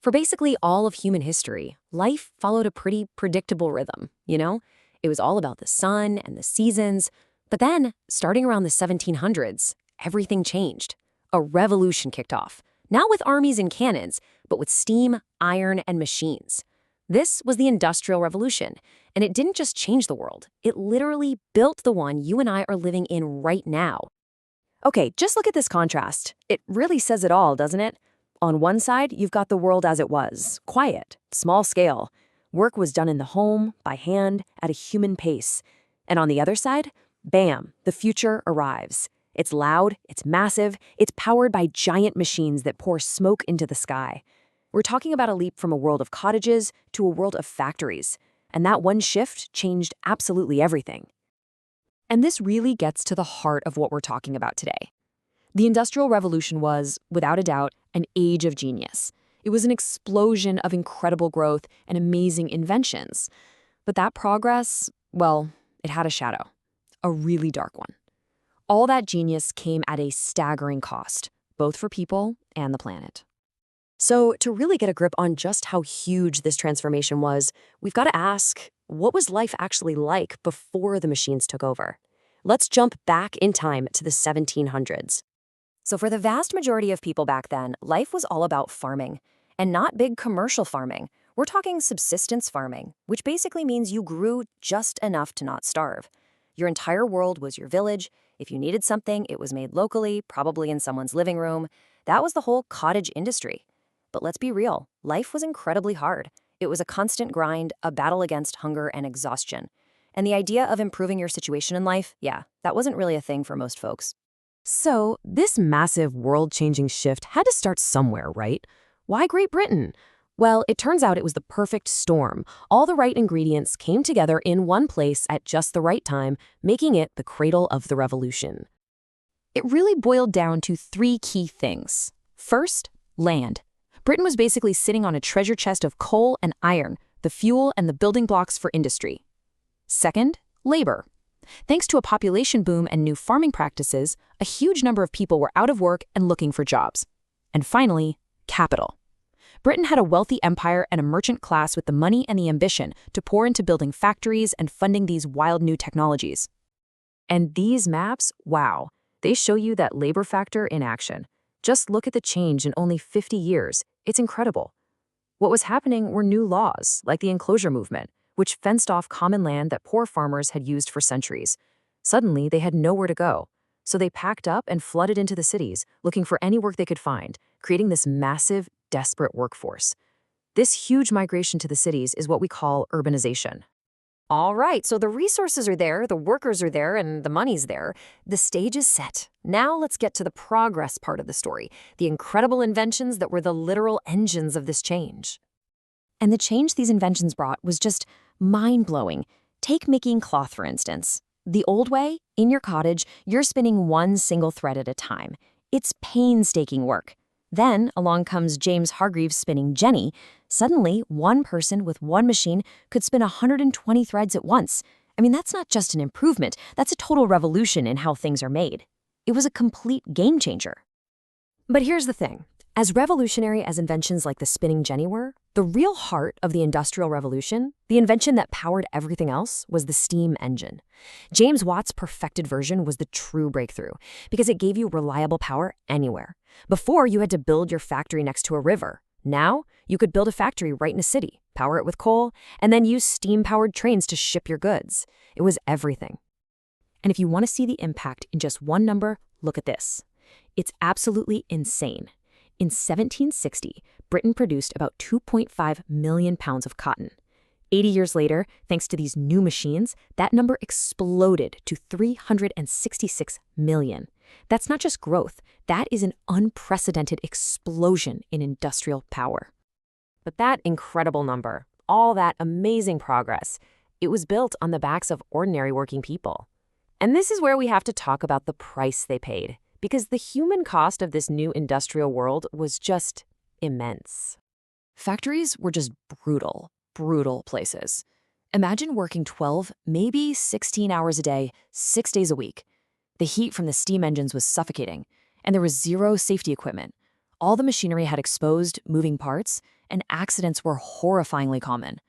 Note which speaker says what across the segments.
Speaker 1: For basically all of human history, life followed a pretty predictable rhythm. It was all about the sun and the seasons. But then, starting around the 1700s, everything changed. A revolution kicked off, not with armies and cannons, but with steam, iron, and machines. This was the Industrial Revolution, and it didn't just change the world. It literally built the one you and I are living in right now. Okay, just look at this contrast. It really says it all, doesn't it? On one side, you've got the world as it was, quiet, small scale. Work was done in the home, by hand, at a human pace. And on the other side, bam, the future arrives. It's loud, it's massive, it's powered by giant machines that pour smoke into the sky. We're talking about a leap from a world of cottages to a world of factories. And that one shift changed absolutely everything. And this really gets to the heart of what we're talking about today. The Industrial Revolution was, without a doubt, an age of genius. It was an explosion of incredible growth and amazing inventions. But that progress, well, it had a shadow, a really dark one. All that genius came at a staggering cost, both for people and the planet. So to really get a grip on just how huge this transformation was, we've got to ask, what was life actually like before the machines took over? Let's jump back in time to the 1700s. So for the vast majority of people back then, life was all about farming, and not big commercial farming. We're talking subsistence farming, which basically means you grew just enough to not starve. Your entire world was your village. If you needed something, it was made locally, probably in someone's living room. That was the whole cottage industry. But let's be real, life was incredibly hard. It was a constant grind, a battle against hunger and exhaustion. And the idea of improving your situation in life, yeah, that wasn't really a thing for most folks. So, this massive world-changing shift had to start somewhere, right? Why Great Britain? Well, it turns out it was the perfect storm. All the right ingredients came together in one place at just the right time, making it the cradle of the revolution. It really boiled down to three key things. First, land. Britain was basically sitting on a treasure chest of coal and iron, the fuel and the building blocks for industry. Second, labor. Thanks to a population boom and new farming practices, a huge number of people were out of work and looking for jobs. And finally, capital. Britain had a wealthy empire and a merchant class with the money and the ambition to pour into building factories and funding these wild new technologies. And these maps, wow, they show you that labor factor in action. Just look at the change in only 50 years. It's incredible. What was happening were new laws, like the enclosure movement, which fenced off common land that poor farmers had used for centuries. Suddenly, they had nowhere to go. So they packed up and flooded into the cities, looking for any work they could find, creating this massive, desperate workforce. This huge migration to the cities is what we call urbanization. All right, so the resources are there, the workers are there, and the money's there. The stage is set. Now let's get to the progress part of the story, the incredible inventions that were the literal engines of this change. And the change these inventions brought was just mind-blowing. Take making cloth, for instance. The old way, in your cottage, you're spinning one single thread at a time. It's painstaking work. Then along comes James Hargreaves spinning Jenny. Suddenly, one person with one machine could spin 120 threads at once. I mean, that's not just an improvement, that's a total revolution in how things are made. It was a complete game changer. But here's the thing. As revolutionary as inventions like the spinning jenny were, the real heart of the Industrial Revolution, the invention that powered everything else, was the steam engine. James Watt's perfected version was the true breakthrough because it gave you reliable power anywhere. Before, you had to build your factory next to a river. Now, you could build a factory right in a city, power it with coal, and then use steam-powered trains to ship your goods. It was everything. And if you want to see the impact in just one number, look at this. It's absolutely insane. In 1760, Britain produced about 2.5 million pounds of cotton. 80 years later, thanks to these new machines, that number exploded to 366 million. That's not just growth, that is an unprecedented explosion in industrial power. But that incredible number, all that amazing progress, it was built on the backs of ordinary working people. And this is where we have to talk about the price they paid, because the human cost of this new industrial world was just immense. Factories were just brutal places. Imagine working 12, maybe 16 hours a day, 6 days a week. The heat from the steam engines was suffocating, and there was zero safety equipment. All the machinery had exposed, moving parts, and accidents were horrifyingly common.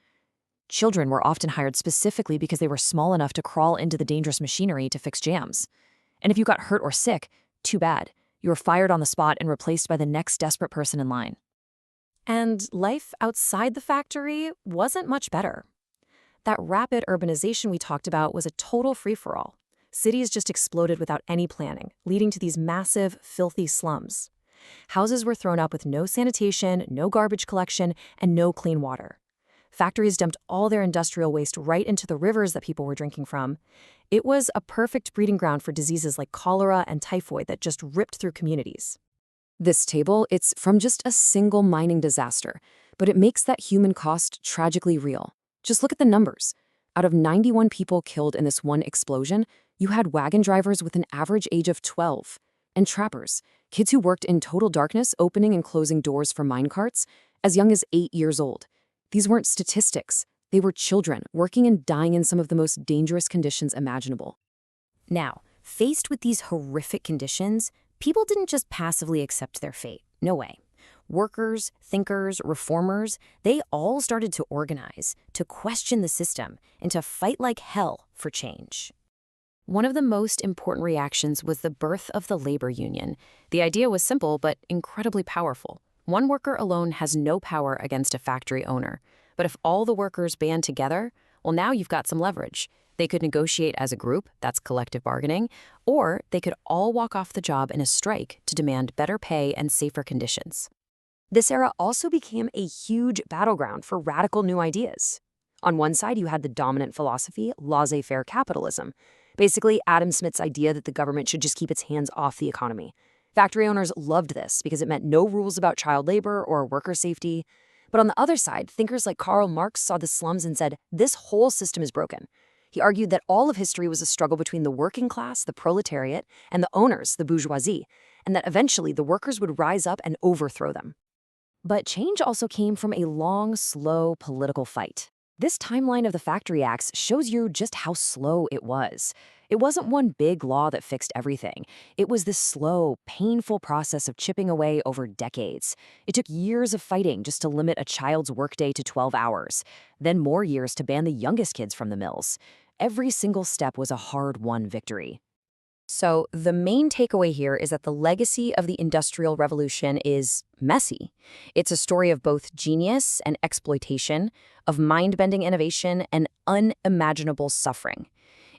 Speaker 1: Children were often hired specifically because they were small enough to crawl into the dangerous machinery to fix jams. And if you got hurt or sick, too bad. You were fired on the spot and replaced by the next desperate person in line. And life outside the factory wasn't much better. That rapid urbanization we talked about was a total free-for-all. Cities just exploded without any planning, leading to these massive, filthy slums. Houses were thrown up with no sanitation, no garbage collection, and no clean water. Factories dumped all their industrial waste right into the rivers that people were drinking from. It was a perfect breeding ground for diseases like cholera and typhoid that just ripped through communities. This table, it's from just a single mining disaster, but it makes that human cost tragically real. Just look at the numbers. Out of 91 people killed in this one explosion, you had wagon drivers with an average age of 12, and trappers, kids who worked in total darkness, opening and closing doors for mine carts, as young as 8 years old. These weren't statistics. They were children working and dying in some of the most dangerous conditions imaginable. Now, faced with these horrific conditions, people didn't just passively accept their fate. No way. Workers, thinkers, reformers, they all started to organize, to question the system, and to fight like hell for change. One of the most important reactions was the birth of the labor union. The idea was simple but incredibly powerful. One worker alone has no power against a factory owner. But if all the workers band together, well, now you've got some leverage. They could negotiate as a group, that's collective bargaining, or they could all walk off the job in a strike to demand better pay and safer conditions. This era also became a huge battleground for radical new ideas. On one side, you had the dominant philosophy, laissez-faire capitalism. Basically, Adam Smith's idea that the government should just keep its hands off the economy. Factory owners loved this because it meant no rules about child labor or worker safety. But on the other side, thinkers like Karl Marx saw the slums and said, this whole system is broken. He argued that all of history was a struggle between the working class, the proletariat, and the owners, the bourgeoisie, and that eventually the workers would rise up and overthrow them. But change also came from a long, slow political fight. This timeline of the Factory Acts shows you just how slow it was. It wasn't one big law that fixed everything. It was this slow, painful process of chipping away over decades. It took years of fighting just to limit a child's workday to 12 hours, then more years to ban the youngest kids from the mills. Every single step was a hard-won victory. So the main takeaway here is that the legacy of the Industrial Revolution is messy. It's a story of both genius and exploitation, of mind-bending innovation and unimaginable suffering.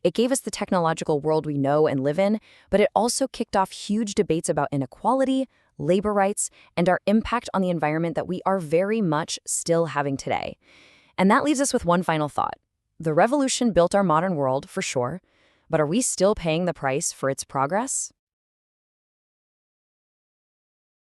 Speaker 1: It gave us the technological world we know and live in, but it also kicked off huge debates about inequality, labor rights, and our impact on the environment that we are very much still having today. And that leaves us with one final thought. The revolution built our modern world, for sure, but are we still paying the price for its progress?